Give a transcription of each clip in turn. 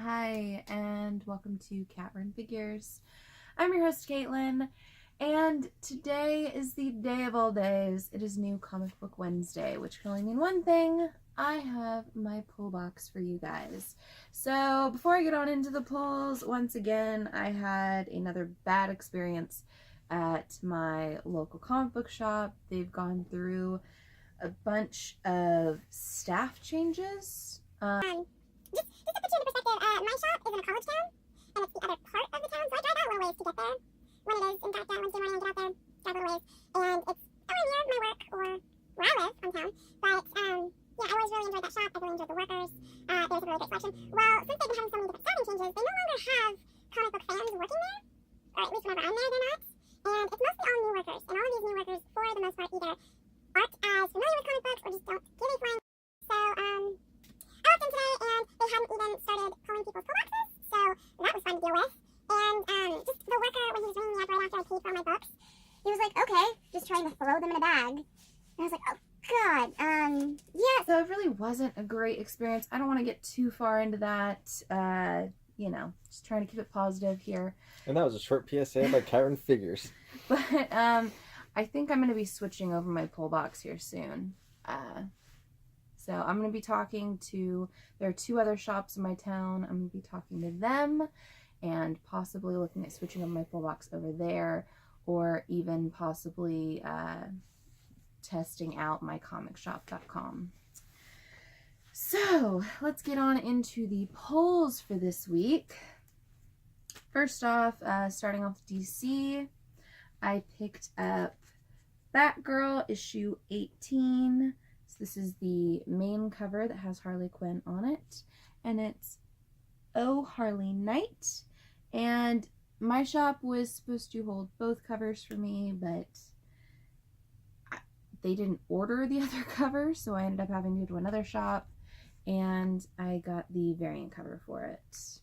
Hi, and welcome to KatRen Figures. I'm your host, Caitlin, and today is the day of all days. It is New Comic Book Wednesday, which can only mean one thing. I have my pull box for you guys. So before I get on into the pulls, once again, I had another bad experience at my local comic book shop. They've gone through a bunch of staff changes. Just to put you into perspective, my shop is in a college town, and it's the other part of the town, so I drive out a little ways to get there. When it is, in fact, Wednesday morning, I get out there, drive a little ways, and it's nowhere near my work or where I live on town, but, yeah, I always really enjoyed that shop. I really enjoyed the workers. There's a really great selection. Well, since they've been having so many different staffing changes, they no longer have comic book fans working there, or at least whenever I'm there, they're not, and it's mostly all new workers, and all of these new workers, for the most part, either aren't as familiar with comic books or just don't give a flying. So, I walked in today and they hadn't even started pulling people's pullboxes, so that was fun to deal with. And just the worker, when he was ringing me up right after I paid for all my books, he was like, okay, just trying to throw them in a bag. And I was like, oh god, yeah. So it really wasn't a great experience. I don't want to get too far into that, you know, just trying to keep it positive here. And that was a short PSA by KatRen Figures. But I think I'm going to be switching over my pull box here soon. So I'm going to be talking to, there are two other shops in my town. I'm going to be talking to them and possibly looking at switching over my pull box over there, or even possibly testing out mycomicshop.com. So let's get on into the polls for this week. First off, starting off with DC, I picked up Batgirl issue 18. So this is the main cover that has Harley Quinn on it, and it's Oh Harley Knight. And my shop was supposed to hold both covers for me, but they didn't order the other cover, so I ended up having to go to another shop, and I got the variant cover for it.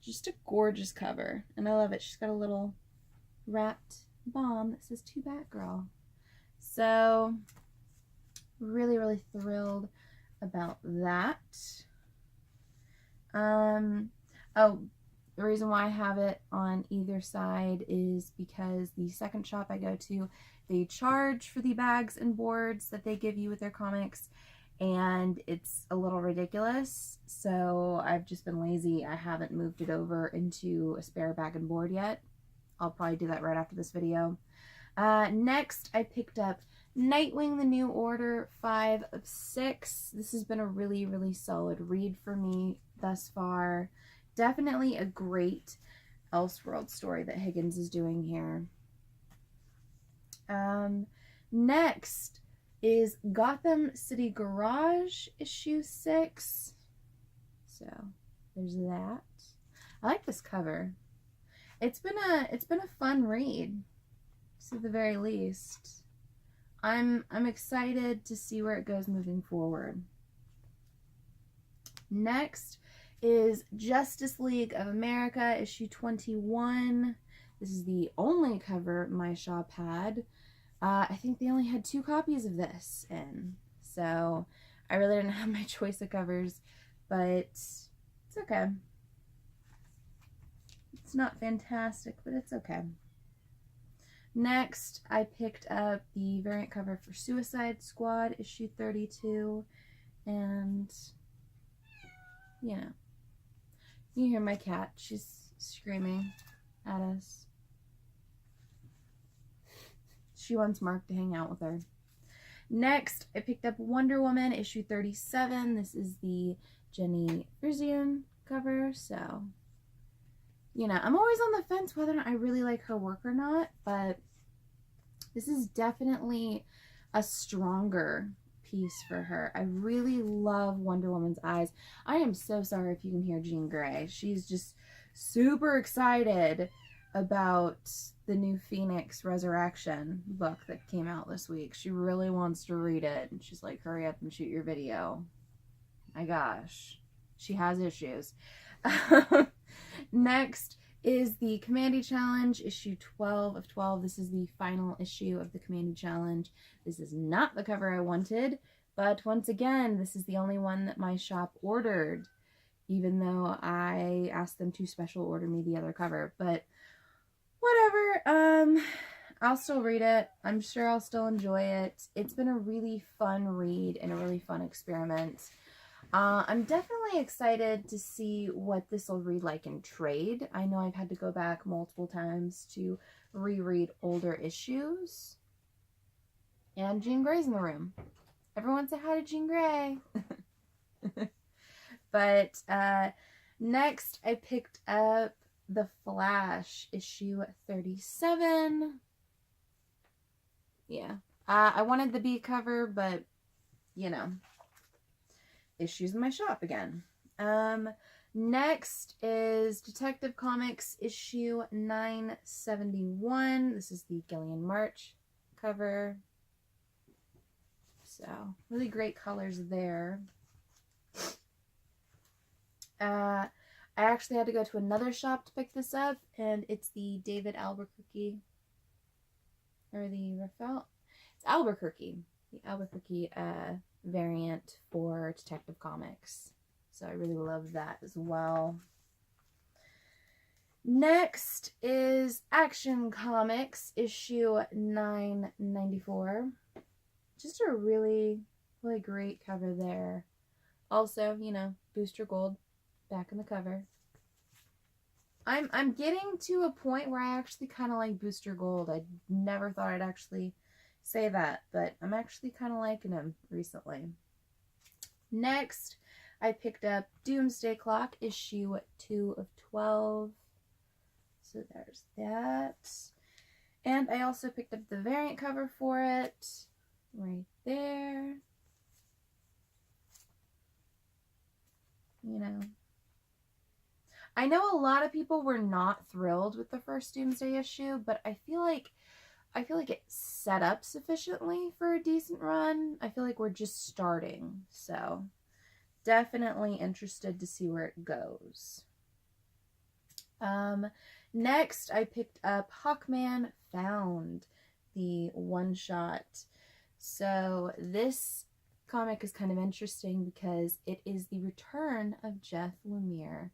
Just a gorgeous cover, and I love it. She's got a little wrapped bomb that says to Batgirl. So really thrilled about that. Oh, the reason why I have it on either side is because the second shop I go to, they charge for the bags and boards that they give you with their comics, and it's a little ridiculous, so I've just been lazy. I haven't moved it over into a spare bag and board yet. I'll probably do that right after this video. Next, I picked up Nightwing, The New Order, 5 of 6. This has been a really solid read for me thus far. Definitely a great Elseworld story that Higgins is doing here. Next is Gotham City Garage, issue 6. So there's that. I like this cover. It's been a fun read, to the very least. I'm excited to see where it goes moving forward. Next is Justice League of America, issue 21. This is the only cover my shop had. I think they only had 2 copies of this in, so I really didn't have my choice of covers, but it's okay. It's not fantastic, but it's okay. Next, I picked up the variant cover for Suicide Squad, issue 32, and, you know, you hear my cat. She's screaming at us. She wants Mark to hang out with her. Next, I picked up Wonder Woman, issue 37. This is the Jenny Frisian cover, so, you know, I'm always on the fence whether or not I really like her work or not, but this is definitely a stronger piece for her. I really love Wonder Woman's eyes. I am so sorry if you can hear Jean Grey. She's just super excited about the new Phoenix Resurrection book that came out this week. She really wants to read it, and she's like, hurry up and shoot your video. My gosh, she has issues. Next is the Commandy Challenge, issue 12 of 12. This is the final issue of the Commandy Challenge. This is not the cover I wanted, but once again, this is the only one that my shop ordered. even though I asked them to special order me the other cover. But whatever, I'll still read it. I'm sure I'll still enjoy it. It's been a really fun read and a really fun experiment. I'm definitely excited to see what this will read like in trade. I know I've had to go back multiple times to reread older issues. And Jean Grey's in the room. Everyone say hi to Jean Grey. But next I picked up The Flash, issue 37. Yeah. I wanted the B cover, but, you know, issues in my shop again. Next is Detective Comics issue 971. This is the Gillian March cover. So, really great colors there. I actually had to go to another shop to pick this up, and it's the David Albuquerque, or the Raphael. It's Albuquerque, the Albuquerque variant for Detective Comics. So I really love that as well. Next is Action Comics issue 994. Just a really, really great cover there. Also, you know, Booster Gold back in the cover. I'm getting to a point where I actually kind of like Booster Gold. I never thought I'd actually say that, but I'm actually kind of liking him recently. Next, I picked up Doomsday Clock issue 2 of 12. So there's that. And I also picked up the variant cover for it right there. You know, I know a lot of people were not thrilled with the first Doomsday issue, but I feel like it's set up sufficiently for a decent run. I feel like we're just starting, so definitely interested to see where it goes. Next, I picked up Hawkman Found, the one-shot. So this comic is kind of interesting because it is the return of Jeff Lemire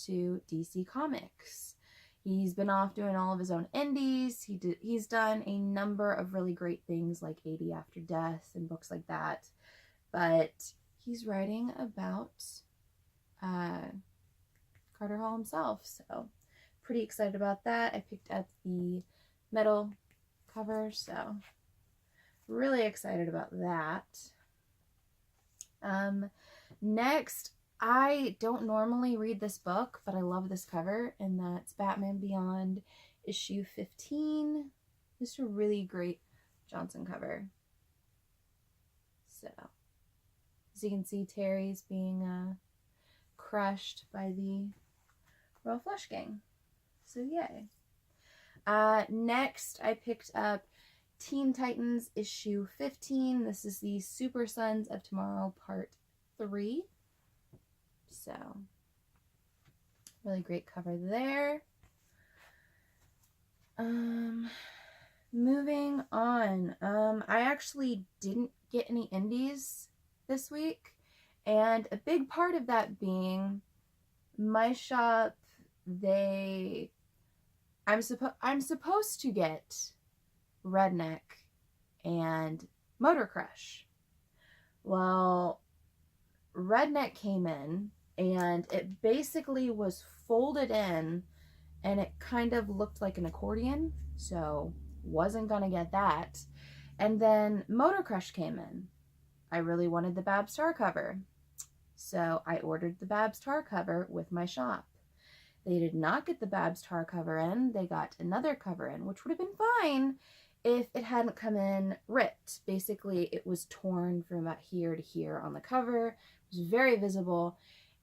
to DC Comics. He's been off doing all of his own indies. He's done a number of really great things like 80 After Death and books like that. But he's writing about Carter Hall himself. So pretty excited about that. I picked up the metal cover, so really excited about that. Next, I don't normally read this book, but I love this cover, and that's Batman Beyond issue 15. Just a really great Johnson cover. So, as you can see, Terry's being crushed by the Royal Flush Gang. So, yay. Next, I picked up Teen Titans issue 15. This is the Super Sons of Tomorrow part 3. So, really great cover there. Moving on. I actually didn't get any indies this week, and a big part of that being my shop, I'm supposed to get Redneck and Motor Crush. Well, Redneck came in, and it basically was folded in, and it kind of looked like an accordion, so wasn't gonna get that. And then Motor Crush came in. I really wanted the Babs Tar cover, so I ordered the Babs Tar cover with my shop. They did not get the Babs Tar cover in. They got another cover in, which would have been fine if it hadn't come in ripped. Basically, it was torn from about here to here on the cover. It was very visible.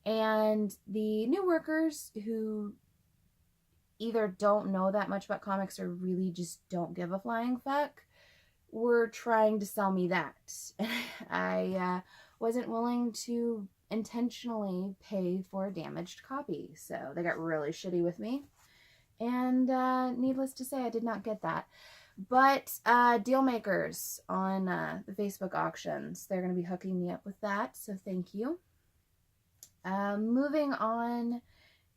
And the new workers, who either don't know that much about comics or really just don't give a flying fuck, were trying to sell me that. I wasn't willing to intentionally pay for a damaged copy, so they got really shitty with me. And needless to say, I did not get that. But deal makers on the Facebook auctions, they're going to be hooking me up with that, so thank you. Moving on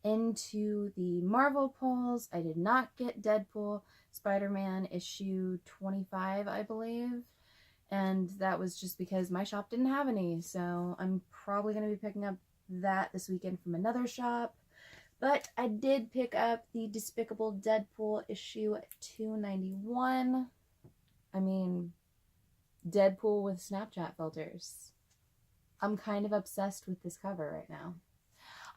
into the Marvel pulls, I did not get Deadpool Spider-Man issue 25, I believe. And that was just because my shop didn't have any. So I'm probably going to be picking up that this weekend from another shop. But I did pick up the Despicable Deadpool issue 291. I mean, Deadpool with Snapchat filters. I'm kind of obsessed with this cover right now.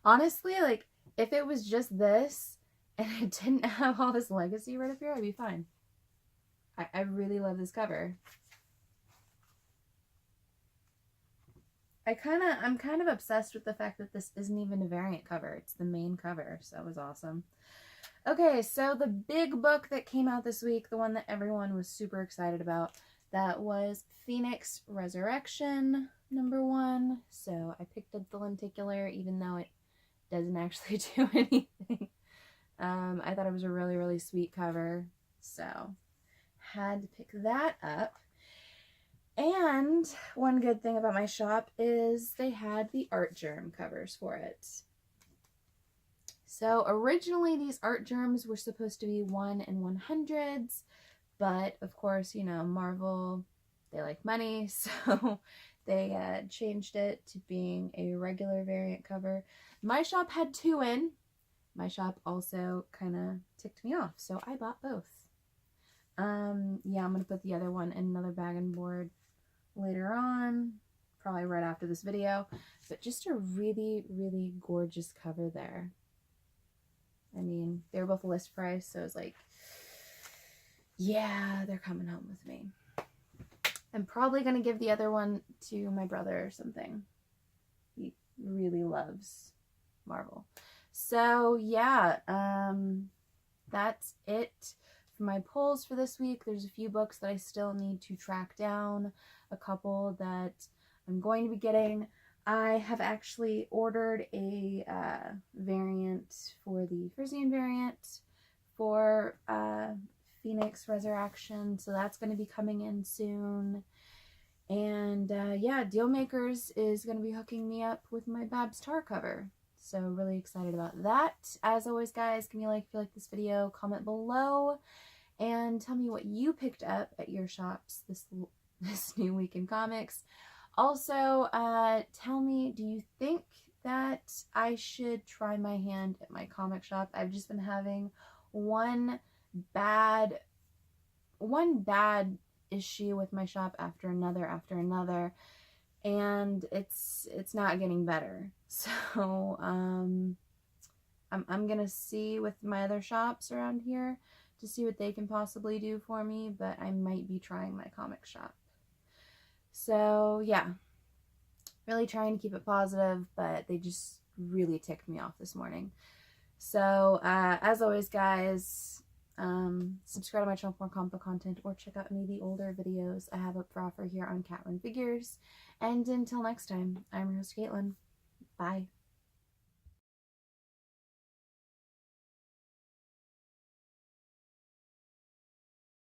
Honestly, like, if it was just this and it didn't have all this legacy right up here, I'd be fine. I really love this cover. I'm kind of obsessed with the fact that this isn't even a variant cover. It's the main cover, so that was awesome. Okay, so the big book that came out this week, the one that everyone was super excited about, that was Phoenix Resurrection #1. So I picked up the lenticular, even though it doesn't actually do anything. I thought it was a really, really sweet cover, so had to pick that up. And one good thing about my shop is they had the art germ covers for it. So originally these art germs were supposed to be 1 in 100s, but of course, you know, Marvel, they like money, so they changed it to being a regular variant cover. My shop had 2 in. My shop also kind of ticked me off, so I bought both. Yeah, I'm going to put the other one in another bag and board later on, probably right after this video, but just a really, really gorgeous cover there. I mean, they were both list price, so it's like, yeah, they're coming home with me. I'm probably going to give the other one to my brother or something. He really loves Marvel. So, yeah, that's it for my pulls for this week. There's a few books that I still need to track down, a couple that I'm going to be getting. I have actually ordered a variant for the Frisian variant for Phoenix Resurrection, so that's going to be coming in soon. And yeah, Dealmakers is going to be hooking me up with my Babs Tar cover. So really excited about that. As always, guys, give me a like if you like this video, comment below, and tell me what you picked up at your shops this new week in comics. Also, tell me, do you think that I should try my hand at my comic shop? I've just been having one bad issue with my shop after another, and it's not getting better. So I'm gonna see with my other shops around here to see what they can possibly do for me, but I might be trying my comic shop. So yeah, really trying to keep it positive, but they just really ticked me off this morning. So as always, guys, subscribe to my channel for more comic book content, or check out any of the older videos I have up for offer here on KatRen Figures. And until next time, I'm your host, Caitlin. Bye.